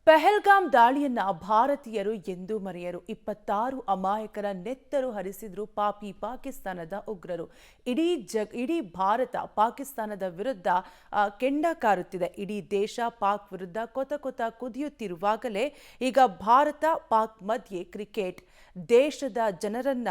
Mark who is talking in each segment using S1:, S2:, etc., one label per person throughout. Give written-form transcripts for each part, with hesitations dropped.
S1: ಪೆಹಲ್ಗಾಮ್ ದಾಳಿಯನ್ನ ಭಾರತೀಯರು ಎಂದೂ ಮರೆಯರು. 26 ಅಮಾಯಕರ ನೆತ್ತರು ಹರಿಸಿದ್ರು ಪಾಕಿಸ್ತಾನದ ಉಗ್ರರು. ಇಡೀ ಭಾರತ ಪಾಕಿಸ್ತಾನದ ವಿರುದ್ಧ ಕೆಂಡ ಕಾರುತ್ತಿದೆ. ಇಡೀ ದೇಶ ಪಾಕ್ ವಿರುದ್ಧ ಕೊತ ಕುದಿಯುತ್ತಿರುವಾಗಲೇ ಈಗ ಭಾರತ ಪಾಕ್ ಮಧ್ಯೆ ಕ್ರಿಕೆಟ್ ದೇಶದ ಜನರನ್ನ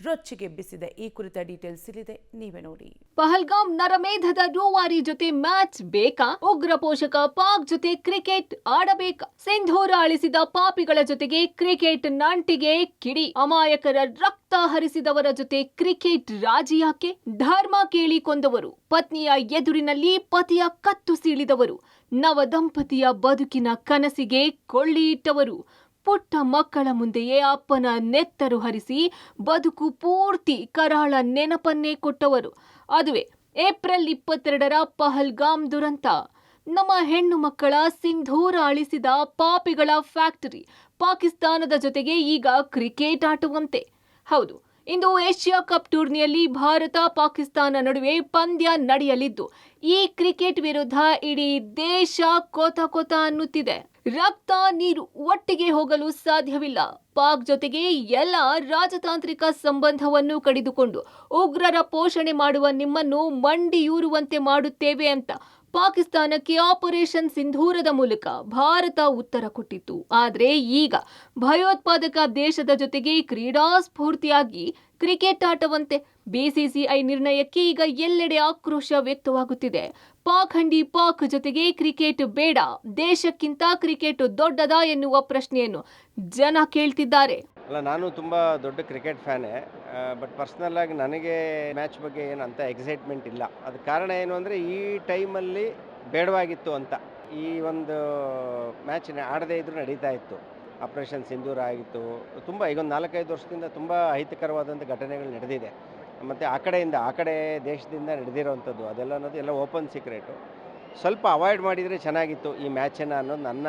S1: ರೊಚ್ಚಿಗೆಬ್ಬಿಸಿದೆ. ಈ ಕುರಿತ ಡೀಟೇಲ್ಸ್ ಇಲ್ಲಿದೆ, ನೀವೇ ನೋಡಿ.
S2: ಪಹಲ್ಗಾಮ್ ನರಮೇಧದ ರೂವಾರಿ ಜೊತೆ ಮ್ಯಾಚ್ ಬೇಕಾ? ಉಗ್ರ ಪೋಷಕ ಪಾಕ್ ಜೊತೆ ಕ್ರಿಕೆಟ್ ಆಡಬೇಕಾ? ಸಿಂಧೂರ ಅಳಿಸಿದ ಪಾಪಿಗಳ ಜೊತೆಗೆ ಕ್ರಿಕೆಟ್ ನಂಟಿಗೆ ಕಿಡಿ. ಅಮಾಯಕರ ರಕ್ತ ಹರಿಸಿದವರ ಜೊತೆ ಕ್ರಿಕೆಟ್ ರಾಜಿ ಯಾಕೆ? ಧರ್ಮ ಕೇಳಿ ಕೊಂದವರು, ಪತ್ನಿಯ ಎದುರಿನಲ್ಲಿ ಪತಿಯ ಕತ್ತು ಸೀಳಿದವರು, ನವ ದಂಪತಿಯ ಬದುಕಿನ ಕನಸಿಗೆ ಕೊಳ್ಳಿ ಇಟ್ಟವರು, ಪುಟ್ಟ ಮಕ್ಕಳ ಮುಂದೆಯೇ ಅಪ್ಪನ ನೆತ್ತರು ಹರಿಸಿ ಬದುಕು ಪೂರ್ತಿ ಕರಾಳ ನೆನಪನ್ನೇ ಕೊಟ್ಟವರು. ಅದುವೇ ಏಪ್ರಿಲ್ 22ರ ಪಹಲ್ಗಾಮ್ ದುರಂತ. ನಮ್ಮ ಹೆಣ್ಣು ಮಕ್ಕಳ ಸಿಂಧೂರ ಅಳಿಸಿದ ಪಾಪಿಗಳ ಫ್ಯಾಕ್ಟರಿ ಪಾಕಿಸ್ತಾನದ ಜೊತೆಗೆ ಈಗ ಕ್ರಿಕೆಟ್ ಆಟವಂತೆ. ಹೌದು, ಇಂದು ಏಷ್ಯಾ ಕಪ್ ಟೂರ್ನಿಯಲ್ಲಿ ಭಾರತ ಪಾಕಿಸ್ತಾನ ನಡುವೆ ಪಂದ್ಯ ನಡೆಯಲಿದ್ದು, ಈ ಕ್ರಿಕೆಟ್ ವಿರುದ್ಧ ಇಡೀ ದೇಶ ಕೊತ ಅನ್ನುತ್ತಿದೆ. ರಕ್ತ ನೀರು ಒಟ್ಟಿಗೆ ಹೋಗಲು ಸಾಧ್ಯವಿಲ್ಲ. ಪಾಕ್ ಜೊತೆಗೆ ಎಲ್ಲ ರಾಜತಾಂತ್ರಿಕ ಸಂಬಂಧವನ್ನು ಕಡಿದುಕೊಂಡು ಉಗ್ರರ ಪೋಷಣೆ ಮಾಡುವ ನಿಮ್ಮನ್ನು ಮಂಡಿಯೂರುವಂತೆ ಮಾಡುತ್ತೇವೆ ಅಂತ ಪಾಕಿಸ್ತಾನಕ್ಕೆ ಆಪರೇಷನ್ ಸಿಂಧೂರದ ಮೂಲಕ ಭಾರತ ಉತ್ತರ ಕೊಟ್ಟಿತ್ತು. ಆದರೆ ಈಗ ಭಯೋತ್ಪಾದಕ ದೇಶದ ಜೊತೆಗೆ ಕ್ರೀಡಾ ಸ್ಫೂರ್ತಿಯಾಗಿ ಕ್ರಿಕೆಟ್ ಆಟವಂತೆ. ಬಿಸಿಸಿಐ ನಿರ್ಣಯಕ್ಕೆ ಈಗ ಎಲ್ಲೆಡೆ ಆಕ್ರೋಶ ವ್ಯಕ್ತವಾಗುತ್ತಿದೆ. ಪಾಕ್ ಜೊತೆಗೆ ಕ್ರಿಕೆಟ್ ಬೇಡ, ದೇಶಕ್ಕಿಂತ ಕ್ರಿಕೆಟ್ ದೊಡ್ಡದಾ ಎನ್ನುವ ಪ್ರಶ್ನೆಯನ್ನು ಜನ ಕೇಳ್ತಿದ್ದಾರೆ.
S3: ಅಲ್ಲ, ನಾನು ತುಂಬ ದೊಡ್ಡ ಕ್ರಿಕೆಟ್ ಫ್ಯಾನೇ. ಬಟ್ ಪರ್ಸ್ನಲ್ ಆಗಿ ನನಗೆ ಮ್ಯಾಚ್ ಬಗ್ಗೆ ಏನು ಅಂತ ಎಕ್ಸೈಟ್ಮೆಂಟ್ ಇಲ್ಲ. ಅದಕ್ಕೆ ಕಾರಣ ಏನು ಅಂದರೆ ಈ ಟೈಮಲ್ಲಿ ಬೇಡವಾಗಿತ್ತು ಅಂತ. ಈ ಒಂದು ಮ್ಯಾಚ್ ಆಡದೇ ಇದ್ರೂ ನಡೀತಾ ಇತ್ತು. ಆಪರೇಷನ್ ಸಿಂಧೂರ ಆಗಿತ್ತು. ತುಂಬ ಈಗ ಒಂದು 4-5 ವರ್ಷದಿಂದ ತುಂಬ ಅಹಿತಕರವಾದಂಥ ಘಟನೆಗಳು ನಡೆದಿದೆ. ಮತ್ತು ಆ ಕಡೆ ದೇಶದಿಂದ ನಡೆದಿರೋವಂಥದ್ದು ಅದೆಲ್ಲ ಅನ್ನೋದು ಎಲ್ಲ ಓಪನ್ ಸೀಕ್ರೆಟು. ಸ್ವಲ್ಪ ಅವಾಯ್ಡ್ ಮಾಡಿದರೆ ಚೆನ್ನಾಗಿತ್ತು ಈ ಮ್ಯಾಚನ್ನು ಅನ್ನೋದು ನನ್ನ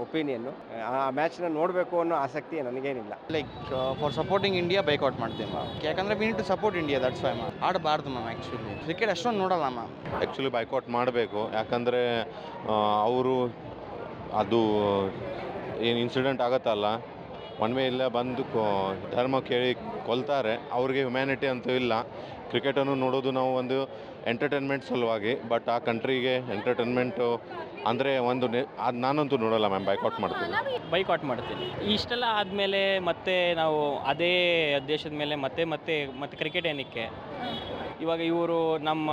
S3: ಒಪಿನಿಯನ್ನು. ಆ ಮ್ಯಾಚ್ನ ನೋಡಬೇಕು ಅನ್ನೋ ಆಸಕ್ತಿ ನನಗೇನಿಲ್ಲ.
S4: Like for supporting India boycott ಮಾಡ್ತೀನಿ ಮ್ಯಾಮ್. ಯಾಕಂದರೆ we need to support India, that's why ma'am. ಆಡಬಾರ್ದು ಮ್ಯಾಮ್. ಆ್ಯಕ್ಚುಲಿ ಕ್ರಿಕೆಟ್ ಅಷ್ಟೊಂದು ನೋಡಲ್ಲ ಮ್ಯಾಮ್.
S5: ಆ್ಯಕ್ಚುಲಿ ಬೈಕೌಟ್ ಮಾಡಬೇಕು. ಯಾಕಂದರೆ ಅವರು ಅದು ಏನು ಇನ್ಸಿಡೆಂಟ್ ಆಗುತ್ತಲ್ಲ, ಒನ್ ವೇ ಇಲ್ಲೇ ಬಂದು ಧರ್ಮ ಕೇಳಿ ಕೊಲ್ತಾರೆ. ಅವ್ರಿಗೆ ಹ್ಯುಮ್ಯಾನಿಟಿ ಅಂತೂ ಇಲ್ಲ. ಕ್ರಿಕೆಟನ್ನು ನೋಡೋದು ನಾವು ಒಂದು ಎಂಟರ್ಟೈನ್ಮೆಂಟ್ ಸಲುವಾಗಿ, ಬಟ್ ಆ ಕಂಟ್ರಿಗೆ ಎಂಟರ್ಟೈನ್ಮೆಂಟು ಅಂದರೆ ಅದು ನಾನಂತೂ ನೋಡೋಲ್ಲ ಮ್ಯಾಮ್.
S6: ಬೈಕಾಟ್ ಮಾಡ್ತೀನಿ. ಇಷ್ಟೆಲ್ಲ ಆದಮೇಲೆ ಮತ್ತೆ ನಾವು ಅದೇ ದೇಶದ ಮೇಲೆ ಮತ್ತೆ ಕ್ರಿಕೆಟ್ ಏನಕ್ಕೆ? ಇವಾಗ ಇವರು ನಮ್ಮ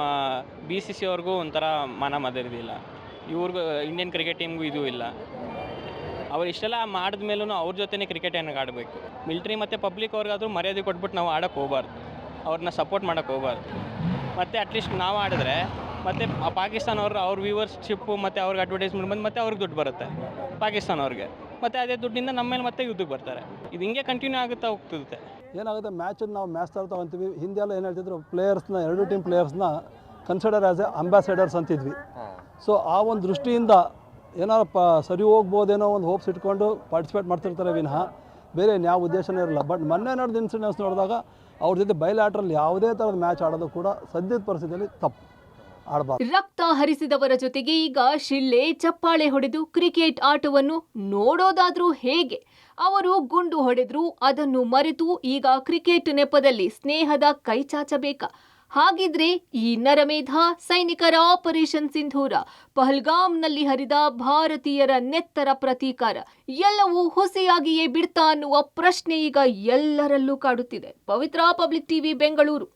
S6: BCC ಅವ್ರಿಗೂ ಒಂಥರ ಮಾನ ಮರ್ಯಾದಿಲ್ಲ, ಇವ್ರಿಗೂ ಇಂಡಿಯನ್ ಕ್ರಿಕೆಟ್ ಟೀಮ್ಗೂ ಇದು ಇಲ್ಲ. ಅವ್ರು ಇಷ್ಟೆಲ್ಲ ಮಾಡಿದ ಮೇಲೂ ಅವ್ರ ಜೊತೆನೇ ಕ್ರಿಕೆಟ್ ಏನಕ್ಕೆ ಆಡಬೇಕು? ಮಿಲ್ಟ್ರಿ ಮತ್ತು ಪಬ್ಲಿಕ್ ಅವ್ರಿಗಾದ್ರೂ ಮರ್ಯಾದೆ ಕೊಟ್ಬಿಟ್ಟು ನಾವು ಆಡೋಕ್ಕೆ ಹೋಗಬಾರ್ದು, ಅವ್ರನ್ನ ಸಪೋರ್ಟ್ ಮಾಡೋಕ್ಕೆ ಹೋಗಬಾರ್ದು. ಮತ್ತು ಅಟ್ಲೀಸ್ಟ್ ನಾವು ಆಡಿದ್ರೆ ಮತ್ತು ಪಾಕಿಸ್ತಾನ ಅವ್ರ ವ್ಯೂವರ್ಶಿಪ್ಪು ಮತ್ತು ಅವ್ರಿಗೆ ಅಡ್ವರ್ಟೈಸ್ಮೆಂಟ್ ಬಂದು ಮತ್ತೆ ಅವ್ರಿಗೆ ದುಡ್ಡು ಬರುತ್ತೆ ಪಾಕಿಸ್ತಾನ ಅವ್ರಿಗೆ. ಮತ್ತು ಅದೇ ದುಡ್ಡಿಂದ ನಮ್ಮ ಮೇಲೆ ಮತ್ತೆ ಯುದ್ಧಕ್ಕೆ ಬರ್ತಾರೆ. ಇದು ಹಿಂಗೆ ಕಂಟಿನ್ಯೂ ಆಗುತ್ತಾ ಹೋಗ್ತಿರುತ್ತೆ.
S7: ಏನಾಗುತ್ತೆ, ಮ್ಯಾಚನ್ನು ನಾವು ಮ್ಯಾಚ್ ತಗೊಳ್ತೀವಿ. ಹಿಂದೆ ಎಲ್ಲ ಏನು ಹೇಳ್ತಿದ್ರು, ಪ್ಲೇಯರ್ಸ್ನ 2 ಟೀಮ್ ಪ್ಲೇಯರ್ಸ್ನ ಕನ್ಸಿಡರ್ ಆ್ಯಸ್ ಎ ಅಂಬಾಸಡರ್ಸ್ ಅಂತಿದ್ವಿ. ಸೊ ಆ ಒಂದು ದೃಷ್ಟಿಯಿಂದ ಏನಾರಪ್ಪ ಸರಿ ಹೋಗ್ಬೋದೇನೋ ಒಂದು ಹೋಪ್ಸ್ ಇಟ್ಕೊಂಡು ಪಾರ್ಟಿಸಿಪೇಟ್ ಮಾಡ್ತಿರ್ತಾರೆ ವಿನಃ ಬೇರೆ ಯಾವ ಉದ್ದೇಶನೇ ಇರಲ್ಲ. ಬಟ್ ಮೊನ್ನೆ ನಡೆದ ಇನ್ಸಿಡೆನ್ಸ್ ನೋಡಿದಾಗ ಅವ್ರ ಜೊತೆ ಬಯಲಾಟ್ರಲ್ಲಿ ಯಾವುದೇ ಥರದ ಮ್ಯಾಚ್ ಆಡೋದು ಕೂಡ ಸದ್ಯದ ಪರಿಸ್ಥಿತಿಯಲ್ಲಿ ತಪ್ಪು, ಆಡಬಾರ್ದು.
S2: ರಕ್ತ ಹರಿಸಿದವರ ಜೊತೆಗೆ ಈಗ ಶಿಳ್ಳೆ ಚಪ್ಪಾಳೆ ಹೊಡೆದು ಕ್ರಿಕೆಟ್ ಆಟವನ್ನು ನೋಡೋದಾದ್ರೂ ಹೇಗೆ? ಅವರು ಗುಂಡು ಹೊಡೆದ್ರು ಅದನ್ನು ಮರೆತು ಈಗ ಕ್ರಿಕೆಟ್ ನೆಪದಲ್ಲಿ ಸ್ನೇಹದ ಕೈ ಚಾಚಬೇಕಾ? ಹಾಗಿದ್ರೆ ಈ ನರಮೇಧ ಸೈನಿಕರ ಆಪರೇಷನ್ ಸಿಂಧೂರ, ಪಹಲ್ಗಾಮ್ನಲ್ಲಿ ಹರಿದ ಭಾರತೀಯರ ನೆತ್ತರ ಪ್ರತೀಕಾರ ಎಲ್ಲವೂ ಹುಸಿಯಾಗಿಯೇ ಬಿಡ್ತಾ ಅನ್ನುವ ಪ್ರಶ್ನೆ ಈಗ ಎಲ್ಲರಲ್ಲೂ ಕಾಡುತ್ತಿದೆ. ಪವಿತ್ರ ಪಬ್ಲಿಕ್ ಟಿವಿ, ಬೆಂಗಳೂರು.